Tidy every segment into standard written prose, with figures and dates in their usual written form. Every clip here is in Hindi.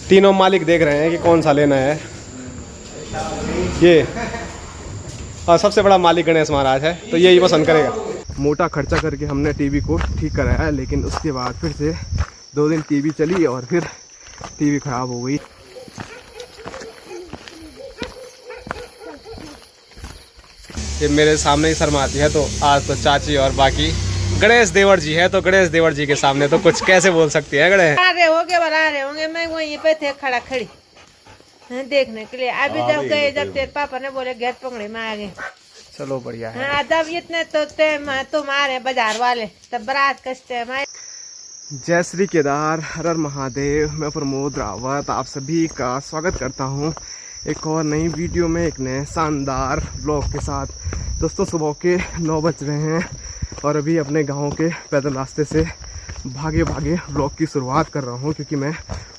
तीनों मालिक देख रहे हैं कि कौन सा लेना है। ये और सबसे बड़ा मालिक गणेश महाराज है, तो यही पसंद करेगा। मोटा खर्चा करके हमने टीवी को ठीक कराया, लेकिन उसके बाद फिर से 2 दिन टीवी चली और फिर टीवी खराब हो गई। ये मेरे सामने ही शर्माती है, तो आज तो चाची और बाकी गणेश देवर जी है, तो गणेश देवर जी के सामने तो कुछ कैसे बोल सकती है गणेश। बना रहे होंगे, मैं वहीं पे थे खड़ी देखने के लिए। अभी जब गए, जब तेरे पापा ने बोले घर पंगड़े में आ गए। चलो बढ़िया है। हाँ, जब इतने तो तुम्हारे बाजार वाले तब बारात कस्ते हैं। जय श्री केदार, हर हर महादेव। मैं प्रमोद रावत आप सभी का स्वागत करता हूं एक और नई वीडियो में, एक नए शानदार ब्लॉग के साथ। दोस्तों, सुबह के 9 बज रहे हैं और अभी अपने गांव के पैदल रास्ते से भागे भागे ब्लॉग की शुरुआत कर रहा हूं, क्योंकि मैं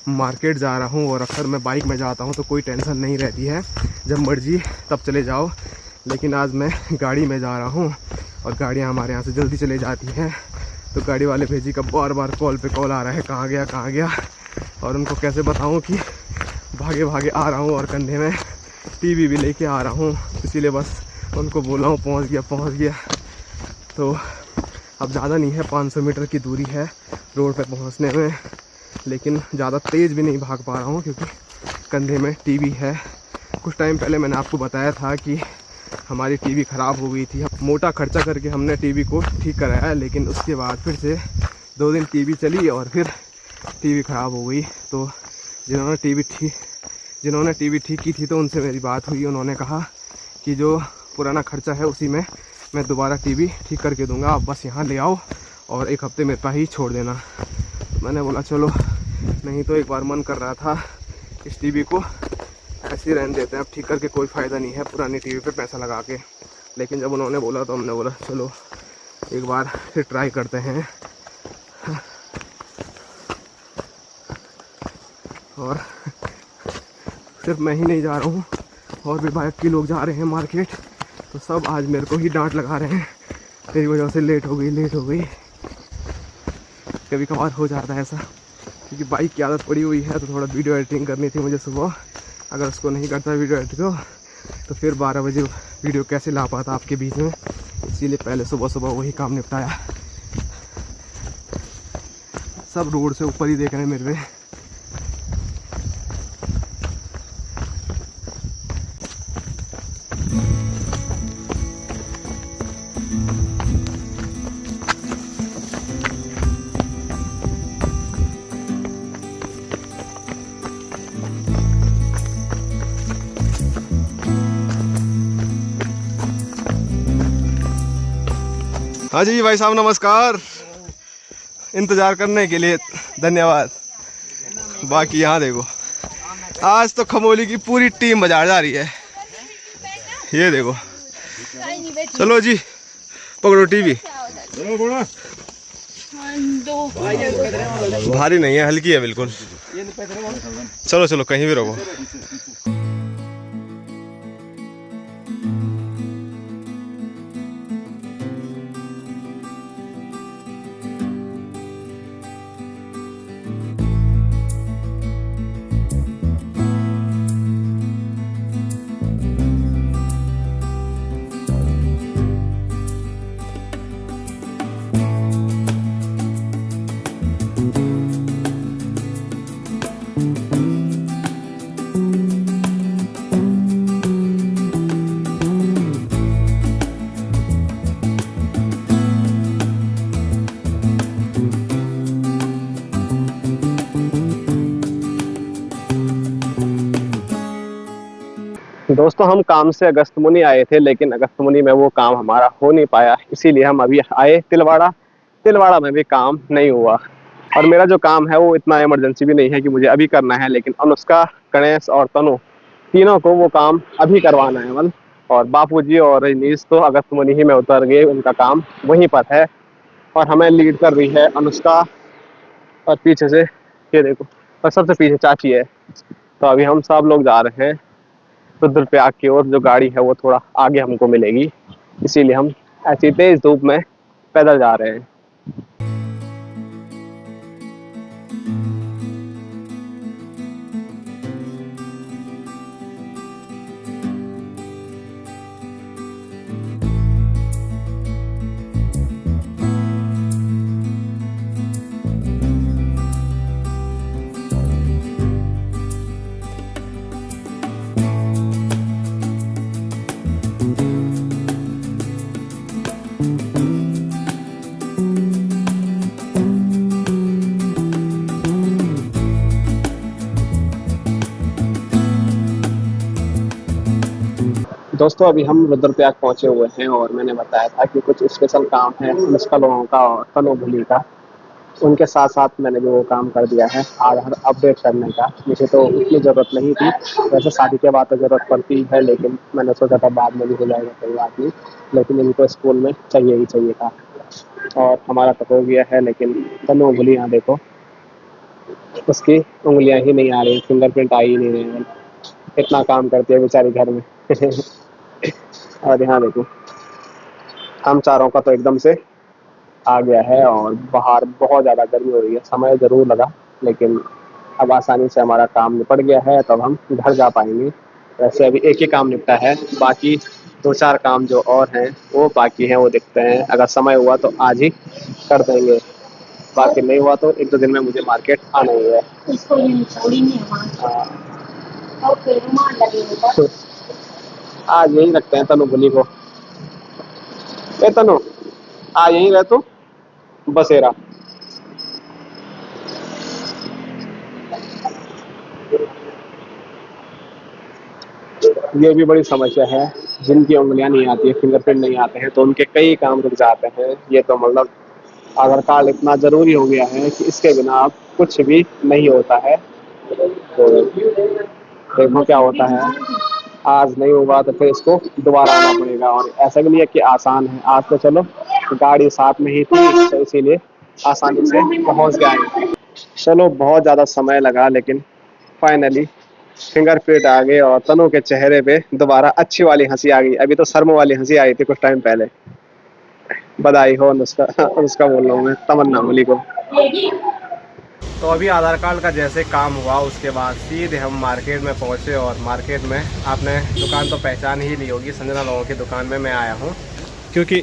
मार्केट जा रहा हूं और अक्सर मैं बाइक में जाता हूं तो कोई टेंशन नहीं रहती है, जब मर्जी तब चले जाओ। लेकिन आज मैं गाड़ी में जा रहा हूं और गाड़ियां हमारे यहाँ से जल्दी चले जाती हैं, तो गाड़ी वाले भेजी का बार बार कॉल पे कॉल आ रहा है, कहाँ गया। और उनको कैसे बताऊं कि भागे भागे आ रहा हूं और कंधे में टीवी भी लेके आ रहा हूं, इसीलिए बस उनको बोला हूँ पहुंच गया। तो अब ज़्यादा नहीं है, 500 मीटर की दूरी है रोड पे पहुंचने में, लेकिन ज़्यादा तेज़ भी नहीं भाग पा रहा हूँ क्योंकि कंधे में टीवी है। कुछ टाइम पहले मैंने आपको बताया था कि हमारी टीवी ख़राब हो गई थी। मोटा खर्चा करके हमने टीवी को ठीक कराया, लेकिन उसके बाद फिर से 2 दिन टीवी चली और फिर टीवी ख़राब हो गई। तो जिन्होंने टीवी ठीक की थी तो उनसे मेरी बात हुई। उन्होंने कहा कि जो पुराना खर्चा है उसी में मैं दोबारा टीवी ठीक करके दूंगा, आप बस यहाँ ले आओ और 1 हफ्ते मेरे पास ही छोड़ देना। मैंने बोला चलो, नहीं तो एक बार मन कर रहा था इस टीवी को ऐसे ही रहने देते हैं, अब ठीक करके कोई फ़ायदा नहीं है पुरानी टीवी पे पैसा लगा के। लेकिन जब उन्होंने बोला तो हमने बोला चलो एक बार फिर ट्राई करते हैं। और सिर्फ मैं ही नहीं जा रहा हूँ, और भी बाइक के लोग जा रहे हैं मार्केट, तो सब आज मेरे को ही डांट लगा रहे हैं, तेरी वजह से लेट हो गई। कभी कभार हो जाता है ऐसा, क्योंकि बाइक की आदत पड़ी हुई है। तो थोड़ा वीडियो एडिटिंग करनी थी मुझे सुबह, अगर उसको नहीं करता वीडियो एडिट को तो फिर 12 बजे वीडियो कैसे ला पाता आपके बीच में, इसीलिए पहले सुबह वही काम निपटाया। सब रोड से ऊपर ही देख रहे हैं मेरे पे। हाँ जी भाई साहब, नमस्कार। इंतज़ार करने के लिए धन्यवाद। बाकी यहाँ देखो, आज तो खमोली की पूरी टीम बाजार जा रही है, ये देखो। चलो जी, पकड़ो टीवी। भारी नहीं है, हल्की है बिल्कुल। चलो कहीं भी रहो। दोस्तों, हम काम से अगस्त्यमुनि आए थे, लेकिन अगस्त्यमुनि में वो काम हमारा हो नहीं पाया, इसीलिए हम अभी आए तिलवाड़ा में भी काम नहीं हुआ। और मेरा जो काम है वो इतना इमरजेंसी भी नहीं है कि मुझे अभी करना है, लेकिन अनुष्का, गणेश और तनु तीनों को वो काम अभी करवाना है। मतलब और बापूजी और रजनीश तो अगस्त्यमुनि ही में उतर गए, उनका काम वहीं पर है। और हमें लीड कर रही है अनुष्का, और पीछे से ये देखो, और सबसे पीछे चाची है। तो अभी हम सब लोग जा रहे हैं रुद्रप्रयाग की ओर। जो गाड़ी है वो थोड़ा आगे हमको मिलेगी, इसीलिए हम ऐसी तेज धूप में पैदल जा रहे हैं। दोस्तों अभी हम रुद्रप्रयाग पहुंचे हुए हैं और मैंने बताया था कि कुछ स्पेशल काम है मुस्का लोगों का और तनोभुली का। उनके साथ साथ मैंने भी वो काम कर दिया है आधार अपडेट करने का। मुझे तो उतनी ज़रूरत नहीं थी, वैसे शादी के बाद तो ज़रूरत पड़ती है, लेकिन मैंने सोचा था बाद में भी हो जाएगा, कोई बात नहीं। लेकिन इनको स्कूल में चाहिए ही चाहिए था और हमारा तो हो गया है। लेकिन तनोभुली यहाँ देखो, उसकी उंगलियाँ ही नहीं आ रही, फिंगरप्रिंट आ ही नहीं रही है। इतना काम करती है बेचारी घर में। और यहाँ देखो हम चारों का तो एकदम से आ गया है और बाहर बहुत ज़्यादा गर्मी हो रही है। समय ज़रूर लगा, लेकिन अब आसानी से हमारा काम निपट गया है, तब हम घर जा पाएंगे। वैसे अभी एक ही काम निपटा है, बाकी 2-4 काम जो और हैं वो बाकी हैं, वो देखते हैं। अगर समय हुआ तो आज ही कर देंगे, बाकी नहीं हुआ तो 1-2 दिन में मुझे मार्केट आना ही है। आज यहीं रखते हैं तनु भुली को। ए तनु, आ यहीं रह तू बसेरा। ये भी बड़ी समस्या है, जिनकी उंगलियां नहीं आती है, फिंगरप्रिंट नहीं आते हैं, तो उनके कई काम रुक जाते हैं। ये तो मतलब आधार कार्ड इतना ज़रूरी हो गया है कि इसके बिना अब कुछ भी नहीं होता है। तो देखो क्या होता है, आज नहीं होगा तो फिर इसको दोबारा आना पड़ेगा। और ऐसा भी नहीं है कि आसान है, आज तो चलो गाड़ी साथ में ही थी तो इसीलिए आसानी से पहुंच गए। चलो बहुत ज़्यादा समय लगा, लेकिन फाइनली फिंगरप्रिंट आ गए और तनु के चेहरे पे दोबारा अच्छी वाली हंसी आ गई। अभी तो शर्म वाली हंसी आई थी कुछ टाइम पहले। बधाई हो अनुष्का, अनुष्का बोल रहा हूँ मैं, तमन्ना मलिक को। तो अभी आधार कार्ड का जैसे काम हुआ उसके बाद सीधे हम मार्केट में पहुंचे और मार्केट में आपने दुकान तो पहचान ही ली होगी, संजना लोगों की दुकान में मैं आया हूं क्योंकि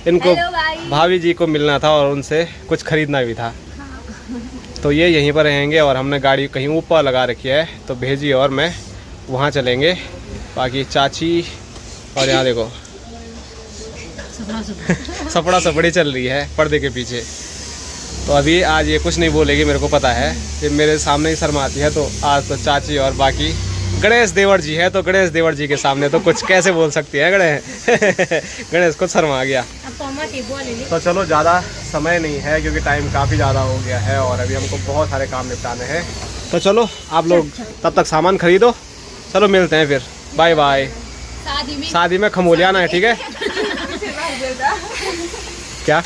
इनको भाभी जी को मिलना था और उनसे कुछ खरीदना भी था। तो ये यहीं पर रहेंगे और हमने गाड़ी कहीं ऊपर लगा रखी है, तो भेजी और मैं वहाँ चलेंगे। बाकी चाची और यहाँ देखो सपड़ा सपड़ी चल रही है पर्दे के पीछे। तो अभी आज ये कुछ नहीं बोलेगी, मेरे को पता है, ये मेरे सामने ही शर्माती है। तो आज तो चाची और बाकी गणेश देवर जी है, तो गणेश देवर जी के सामने तो कुछ कैसे बोल सकती है गणेश। गणेश को शर्मा गया। तो चलो ज़्यादा समय नहीं है क्योंकि टाइम काफ़ी ज़्यादा हो गया है और अभी हमको बहुत सारे काम निपटाने हैं। तो चलो आप लोग तब तक सामान खरीदो, चलो मिलते हैं फिर, बाय बाय। शादी में खमोलिया आना है, ठीक है? क्या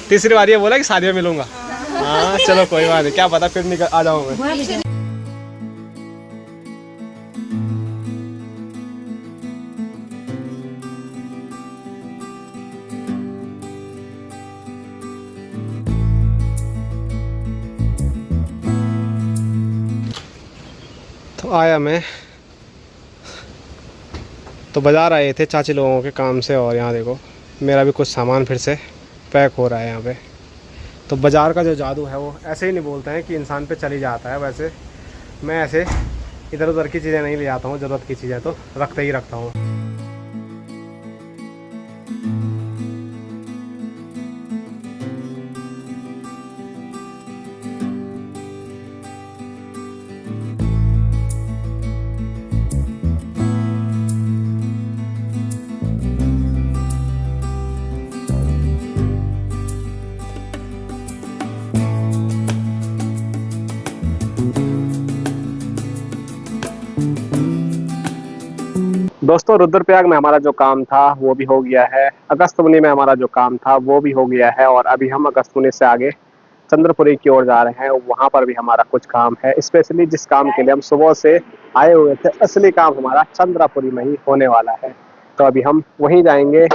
तीसरी बार ये बोला कि शादी में मिलूंगा? हाँ चलो कोई बात नहीं, क्या पता फिर निकल आ जाऊँ मैं। तो आया मैं, तो बाज़ार आए थे चाची लोगों के काम से और यहाँ देखो मेरा भी कुछ सामान फिर से पैक हो रहा है यहाँ पे। तो बाज़ार का जो जादू है वो ऐसे ही नहीं बोलते हैं कि इंसान पे चली जाता है। वैसे मैं ऐसे इधर उधर की चीज़ें नहीं ले जाता हूँ, ज़रूरत की चीज़ें तो रखते ही रखता हूँ। दोस्तों रुद्रप्रयाग में हमारा जो काम था वो भी हो गया है, अगस्तमुनि में हमारा जो काम था वो भी हो गया है और अभी हम अगस्तमुनि से आगे चंद्रपुरी की ओर जा रहे हैं। वहाँ पर भी हमारा कुछ काम है, स्पेशली जिस काम के लिए हम सुबह से आए हुए थे, असली काम हमारा चंद्रपुरी में ही होने वाला है। तो अभी हम वहीं जाएंगे।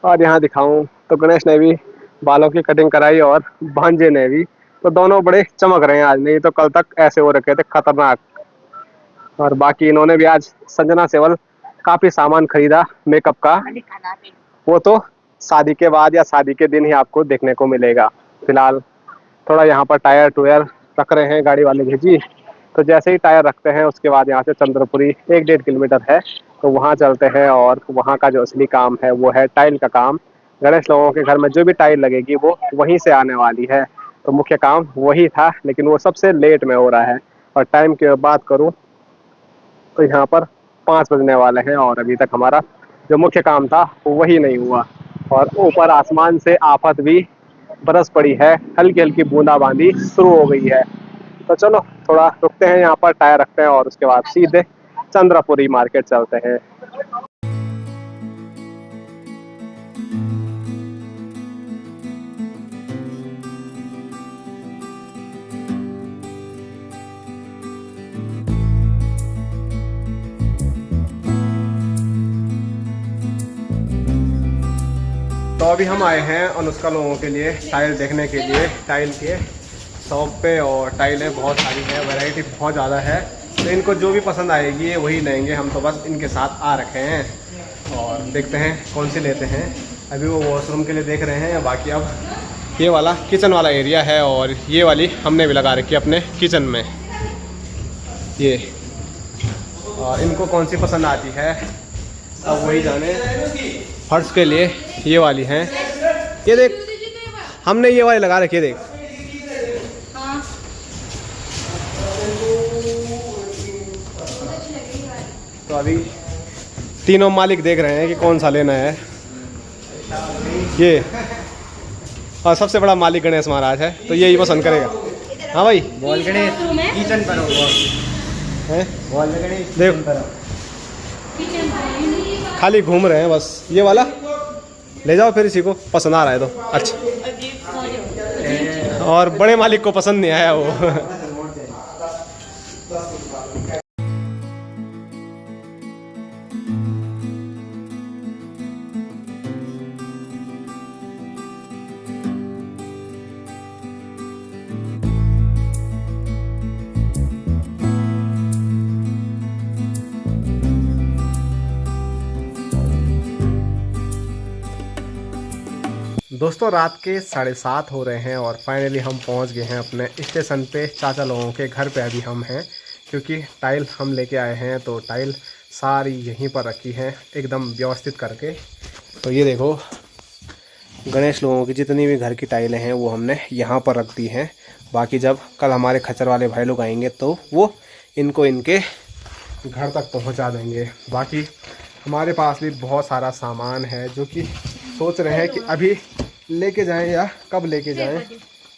और यहाँ दिखाऊं तो गणेश ने भी बालों की कटिंग कराई और भांजे ने भी, तो दोनों बड़े चमक रहे हैं आज, नहीं तो कल तक ऐसे हो रखे थे खतरनाक। और बाकी इन्होंने भी आज संजना सेवल काफी सामान खरीदा मेकअप का, वो तो शादी के बाद या शादी के दिन ही आपको देखने को मिलेगा। फिलहाल थोड़ा यहाँ पर टायर टूयर रख रहे हैं गाड़ी वाले भेजी, तो जैसे ही टायर रखते हैं उसके बाद यहाँ से चंद्रपुरी 1-1.5 किलोमीटर है, तो वहाँ चलते हैं। और वहाँ का जो असली काम है वो है टाइल का काम। गणेश लोगों के घर में जो भी टाइल लगेगी वो वहीं से आने वाली है, तो मुख्य काम वही था, लेकिन वो सबसे लेट में हो रहा है। और टाइम की बात करूँ तो यहाँ पर 5 बजने वाले हैं और अभी तक हमारा जो मुख्य काम था वही नहीं हुआ। और ऊपर आसमान से आफत भी बरस पड़ी है, हल्की हल्की बूंदाबांदी शुरू हो गई है। तो चलो थोड़ा रुकते हैं यहाँ पर, टायर रखते हैं और उसके बाद सीधे चंद्रपुरी मार्केट चलते हैं। तो अभी हम आए हैं अनुष्का लोगों के लिए टाइल देखने के लिए, टाइल के शॉप पे। और टाइलें बहुत सारी हैं, वैरायटी बहुत ज़्यादा है, तो इनको जो भी पसंद आएगी वही लेंगे। हम तो बस इनके साथ आ रखे हैं और देखते हैं कौन सी लेते हैं। अभी वो वॉशरूम के लिए देख रहे हैं, बाकी अब ये वाला किचन वाला एरिया है और ये वाली हमने भी लगा रखी है अपने किचन में ये। और इनको कौन सी पसंद आती है अब वही जाने। फर्श के लिए ये वाली हैं, ये देख हमने ये वाली लगा रखी है, देख। तो अभी तीनों मालिक देख रहे हैं कि कौन सा लेना है ये। और सबसे बड़ा मालिक गणेश महाराज है, तो यही पसंद करेगा। हाँ भाई, वॉल गणेश किचन पर है, वॉल गणेश देख खाली घूम रहे हैं बस। ये वाला ले जाओ, फिर इसी को पसंद आ रहा है तो अच्छा। और बड़े मालिक को पसंद नहीं आया वो। दोस्तों रात के 7:30 हो रहे हैं और फाइनली हम पहुंच गए हैं अपने स्टेशन पे। चाचा लोगों के घर पे अभी हम हैं, क्योंकि टाइल हम लेके आए हैं तो टाइल सारी यहीं पर रखी है एकदम व्यवस्थित करके। तो ये देखो गणेश लोगों की जितनी भी घर की टाइलें हैं वो हमने यहाँ पर रख दी हैं। बाकी जब कल हमारे खच्चर वाले भाई लोग आएंगे तो वो इनको इनके घर तक पहुँचा देंगे। बाकी हमारे पास भी बहुत सारा सामान है जो कि सोच रहे हैं कि अभी लेके जाएं या कब लेके जाएं।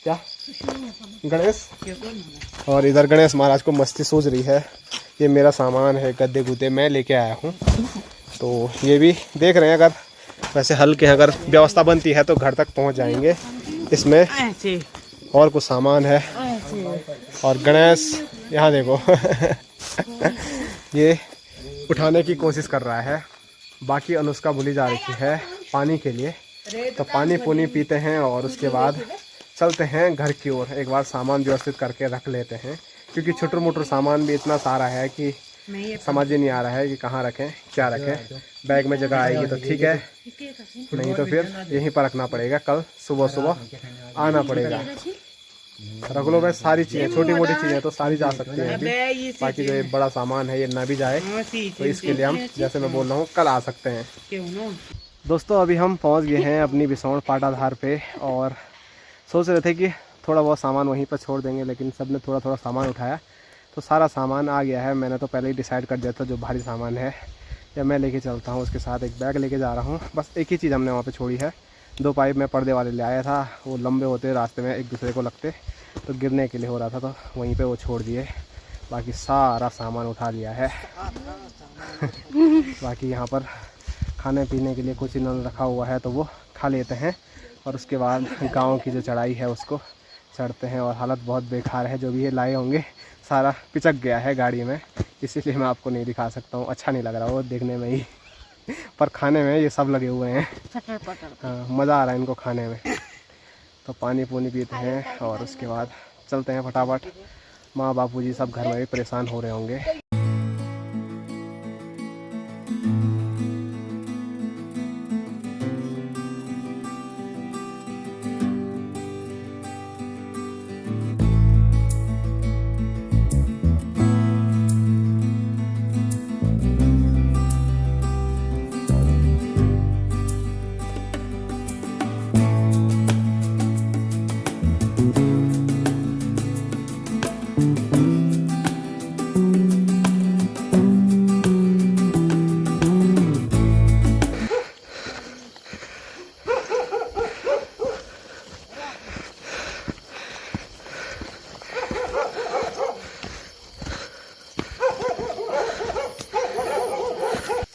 क्या गणेश, और इधर गणेश महाराज को मस्ती सूझ रही है। ये मेरा सामान है, गद्दे गुद्दे मैं लेके आया हूँ, तो ये भी देख रहे हैं। अगर वैसे हल्के अगर व्यवस्था बनती है तो घर तक पहुँच जाएंगे। इसमें और कुछ सामान है। और गणेश यहाँ देखो ये उठाने की कोशिश कर रहा है। बाकी अनुष्का भूली जा रही है पानी के लिए, तो पानी पुनी पीते हैं और उसके बाद चलते हैं घर की ओर। एक बार सामान व्यवस्थित करके रख लेते हैं, क्योंकि छोटर मोटर सामान भी इतना सारा है कि समझ ही नहीं आ रहा है कि कहाँ रखें क्या रखें। बैग में जगह आएगी तो ठीक है, नहीं तो फिर यहीं पर रखना पड़ेगा। कल सुबह सुबह आना पड़ेगा। रख लो बस सारी चीज़ें, छोटी मोटी चीज़ें तो सारी जा सकती हैं अभी। बाकी जो ये बड़ा सामान है ये ना भी जाए तो इसके लिए हम जैसे मैं बोल रहा हूँ कल आ सकते हैं। दोस्तों अभी हम पहुँच गए हैं अपनी बिसौड़ पाटाधार पे और सोच रहे थे कि थोड़ा बहुत सामान वहीं पर छोड़ देंगे, लेकिन सब ने थोड़ा थोड़ा सामान उठाया तो सारा सामान आ गया है। मैंने तो पहले ही डिसाइड कर दिया था जो भारी सामान है या मैं लेके चलता हूँ। उसके साथ एक बैग लेके जा रहा हूँ। बस एक ही चीज़ हमने वहाँ पे छोड़ी है, 2 पाइप मैं पर्दे वाले ले आया था। वो लंबे होते रास्ते में एक दूसरे को लगते तो गिरने के लिए हो रहा था, तो वहीं पे वो छोड़ दिए। बाकी सारा सामान उठा लिया है। बाकी यहाँ पर खाने पीने के लिए कुछ इन्होंने रखा हुआ है तो वो खा लेते हैं और उसके बाद गाँव की जो चढ़ाई है उसको चढ़ते हैं। और हालत बहुत बेकार है, जो भी ये लाए होंगे सारा पिचक गया है गाड़ी में, इसीलिए मैं आपको नहीं दिखा सकता हूँ। अच्छा नहीं लग रहा वो देखने में ही, पर खाने में ये सब लगे हुए हैं। हाँ मज़ा आ रहा है इनको खाने में। तो पानी पूनी पीते हैं और उसके बाद चलते हैं फटाफट। माँ बापूजी सब घर में भी परेशान हो रहे होंगे।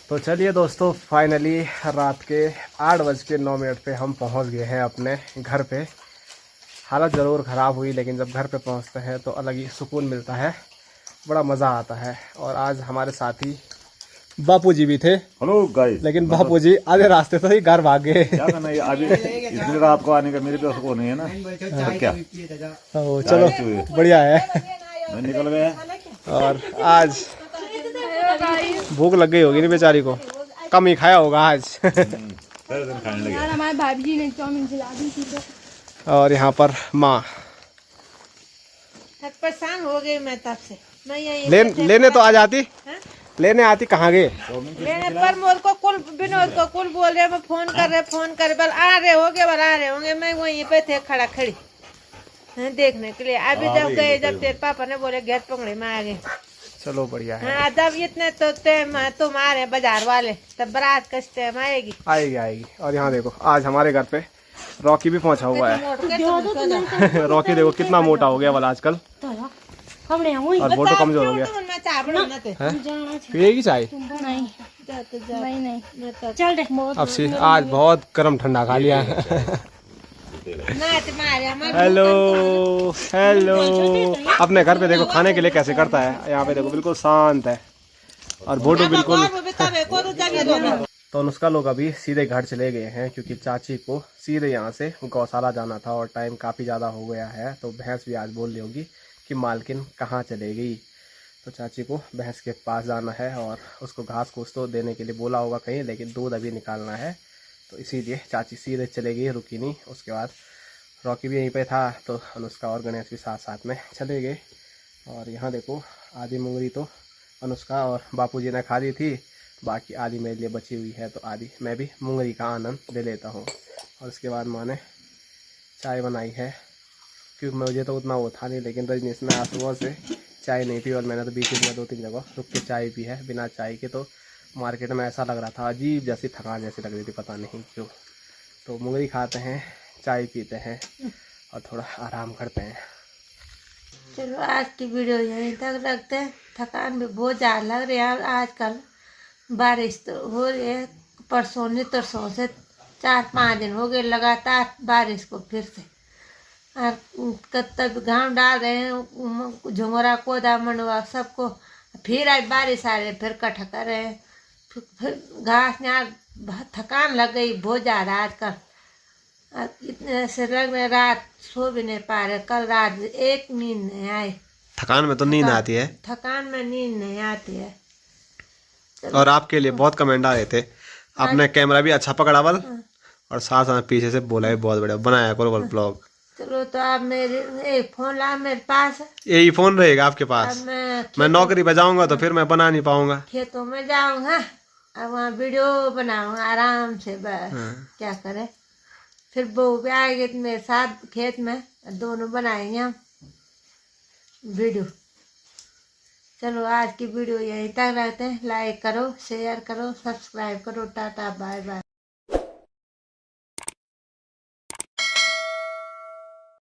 तो चलिए दोस्तों, फाइनली रात के 8:09 पे हम पहुंच गए हैं अपने घर पे। हालत ज़रूर ख़राब हुई, लेकिन जब घर पे पहुंचते हैं तो अलग ही सुकून मिलता है, बड़ा मज़ा आता है। और आज हमारे साथ ही बापूजी भी थे। Hello guys. लेकिन बापूजी आधे रास्ते से ही घर भाग गए। क्या करना है अभी, इसलिए रात को आने का मेरे पास को नहीं है ना। क्या ओ, चलो बढ़िया है। मैं निकल गया। और आज भूख लग गई होगी ना बेचारी को, कम ही खाया होगा आज। पहले दिन खाने लगे। यार हमारे भाभी जी ने चाउमीन खिला दी थी तो। और यहाँ पर माँ परेशान हो गई मैं तब से। मैं यही लेने तो आ जाती, हाँ? लेने आती, कहाँ गए? लेने पर मोर को कुल विनोद को कुल बोल रहे, मैं फोन कर रहे बल आ रहे होंगे। मैं वहीं पे थे खड़ा खड़ी देखने के लिए। अभी जब गए, जब तेरे पापा ने बोले घेर पंगड़ी में आ गए। चलो बढ़िया है। हाँ, जब इतने तो तुम आ रहे बाजार वाले, तब बारात कस टाइम आएगी। आएगी। और यहाँ देखो, आज हमारे घर पे रॉकी भी पहुंचा हुआ है। रॉकी देखो कितना मोटा हो गया वाला आजकल, और फोटो कमजोर हो गया। पिएगी चाय? नहीं चल रे। अब से आज बहुत गर्म ठंडा खा लिया। हेलो। अपने घर पे देखो खाने के लिए कैसे करता है। यहाँ पे देखो बिल्कुल शांत है, और फोटो बिल्कुल। तो अनुष्का लोग अभी सीधे घर चले गए हैं, क्योंकि चाची को सीधे यहाँ से गौशाला जाना था और टाइम काफ़ी ज़्यादा हो गया है। तो भैंस भी आज बोल रही होगी कि मालकिन कहाँ चले गई। तो चाची को भैंस के पास जाना है और उसको घास फूस तो देने के लिए बोला होगा कहीं, लेकिन दूध अभी निकालना है। तो इसीलिए चाची सीधे चले गई, रुकी नहीं। उसके बाद रॉकी भी यहीं पे था, तो अनुष्का और गणेश भी साथ साथ में चले गए। और यहाँ देखो, आधी मुंगरी तो अनुष्का और बापूजी ने खा ली थी, बाकी आधी मेरे लिए बची हुई है। तो आधी मैं भी मुंगरी का आनंद ले लेता हूँ। और उसके बाद माँ ने चाय बनाई है, क्योंकि मुझे तो उतना वो था नहीं, लेकिन रजनीश ने आज सुबह से चाय नहीं पी, और मैंने तो बीच में 2-3 जगह रुक के चाय पी है। बिना चाय के तो मार्केट में ऐसा लग रहा था, अजीब जैसी थकान जैसी लग रही थी, पता नहीं क्यों। तो मुंगरी खाते हैं, चाय पीते हैं और थोड़ा आराम करते हैं। चलो आज की वीडियो यहीं तक रखते हैं। थकान भी बहुत ज़्यादा लग रही है आजकल। बारिश तो हो रही है, परसों नहीं तरसों से 4-5 दिन हो गए लगातार बारिश को। फिर से और तब घाम डाल रहे हैं, झुमरा कोदा मंडवा सबको। फिर आज बारिश आ रही है, फिर कट कर रहे हैं, फिर घास यहाँ थकान लग गई बहुत ज़्यादा आजकल। इतने से लग रहे रात सो भी नहीं पा रहे। कल रात एक नींद नहीं आई। थकान में तो नींद आती है। थकान में नींद नहीं आती है। और आपके लिए बहुत कमेंट आ रहे थे, आपने कैमरा भी अच्छा पकड़ा बल, और साथ साथ पीछे से बोला भी बहुत बढ़िया बनाया करो बल ब्लॉग। चलो तो आप मेरे एक फोन ला मेरे पास है। यही फोन रहेगा आपके पास? अब मैं नौकरी पे जाऊंगा तो फिर मैं बना नहीं पाऊंगा। खेतों में जाऊंगा, अब वहाँ वीडियो बनाऊंगा आराम से, बस क्या करे। फिर बहू भी आएगी तो मेरे साथ खेत में, दोनों बनाएंगे हम वीडियो। चलो आज की वीडियो यहीं तक रखते हैं। लाइक करो, शेयर करो, सब्सक्राइब करो। Ta ta bye bye.